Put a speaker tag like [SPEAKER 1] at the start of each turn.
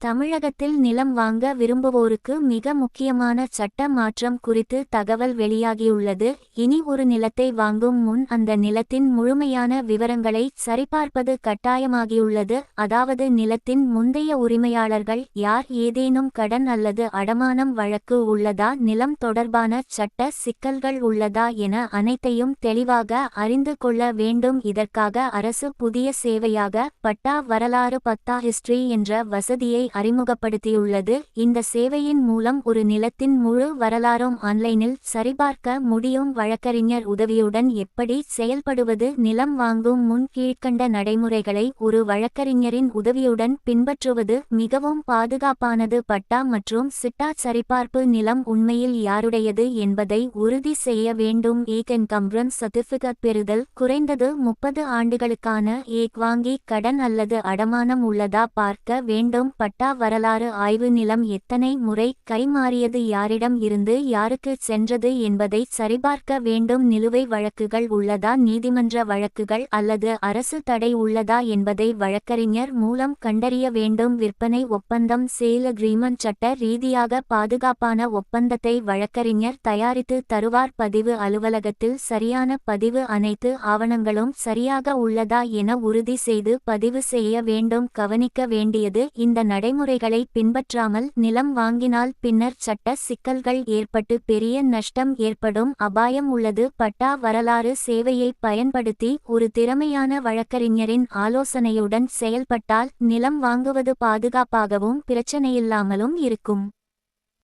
[SPEAKER 1] தமிழகத்தில் நிலம் வாங்க விரும்புவோருக்கு மிக முக்கியமான சட்ட மாற்றம் குறித்து தகவல் வெளியாகியுள்ளது. இனி ஒரு நிலத்தை வாங்கும் முன் அந்த நிலத்தின் முழுமையான விவரங்களை சரிபார்ப்பது கட்டாயமாகியுள்ளது. அதாவது நிலத்தின் முந்தைய உரிமையாளர்கள் யார், ஏதேனும் கடன் அல்லது அடமானம் வழக்கு உள்ளதா, நிலம் தொடர்பான சட்ட சிக்கல்கள் உள்ளதா என அனைத்தையும் தெளிவாக அறிந்து கொள்ள வேண்டும். இதற்காக அரசு புதிய சேவையாக பட்டா வரலாறு பத்தா ஹிஸ்டரி என்ற வசதியை அறிமுகப்படுத்தியுள்ளது. இந்த சேவையின் மூலம் ஒரு நிலத்தின் முழு வரலாறும் ஆன்லைனில் சரிபார்க்க முடியும். வழக்கறிஞர் உதவியுடன் எப்படி செயல்படுவது? நிலம் வாங்கும் முன் கீழ்க்கண்ட நடைமுறைகளை ஒரு வழக்கறிஞரின் உதவியுடன் பின்பற்றுவது மிகவும் பாதுகாப்பானது. பட்டா மற்றும் சிட்டா சரிபார்ப்பு. நிலம் உண்மையில் யாருடையது என்பதை உறுதி செய்ய வேண்டும். என்கம்பரன்ஸ் சர்டிபிகேட் பெறுதல். குறைந்தது 30 ஆண்டுகளுக்கான வாங்கி கடன் அல்லது அடமானம் உள்ளதா பார்க்க வேண்டும். பட்டா வரலாறு ஆய்வு. நிலம் எத்தனை முறை கைமாறியது, யாரிடம் இருந்து யாருக்கு சென்றது என்பதை சரிபார்க்க வேண்டும். நிலுவை வழக்குகள் உள்ளதா, நீதிமன்ற வழக்குகள் அல்லது அரசு தடை உள்ளதா என்பதை வழக்கறிஞர் மூலம் கண்டறிய வேண்டும். விற்பனை ஒப்பந்தம் சேல் அக்ரீமெண்ட். சட்ட ரீதியாக பாதுகாப்பான ஒப்பந்தத்தை வழக்கறிஞர் தயாரித்து தருவார். பதிவு அலுவலகத்தில் சரியான பதிவு. அனைத்து ஆவணங்களும் சரியாக உள்ளதா என உறுதி செய்து பதிவு செய்ய வேண்டும். கவனிக்க வேண்டியது: இந்த நடைமுறைகளை பின்பற்றாமல் நிலம் வாங்கினால் பின்னர் சட்ட சிக்கல்கள் ஏற்பட்டு பெரிய நஷ்டம் ஏற்படும் அபாயம் உள்ளது. பட்டா வரலாறு சேவையை பயன்படுத்தி ஒரு திறமையான வழக்கறிஞரின் ஆலோசனையுடன் செயல்பட்டால் நிலம் வாங்குவது பாதுகாப்பாகவும் பிரச்சனையில்லாமலும் இருக்கும்.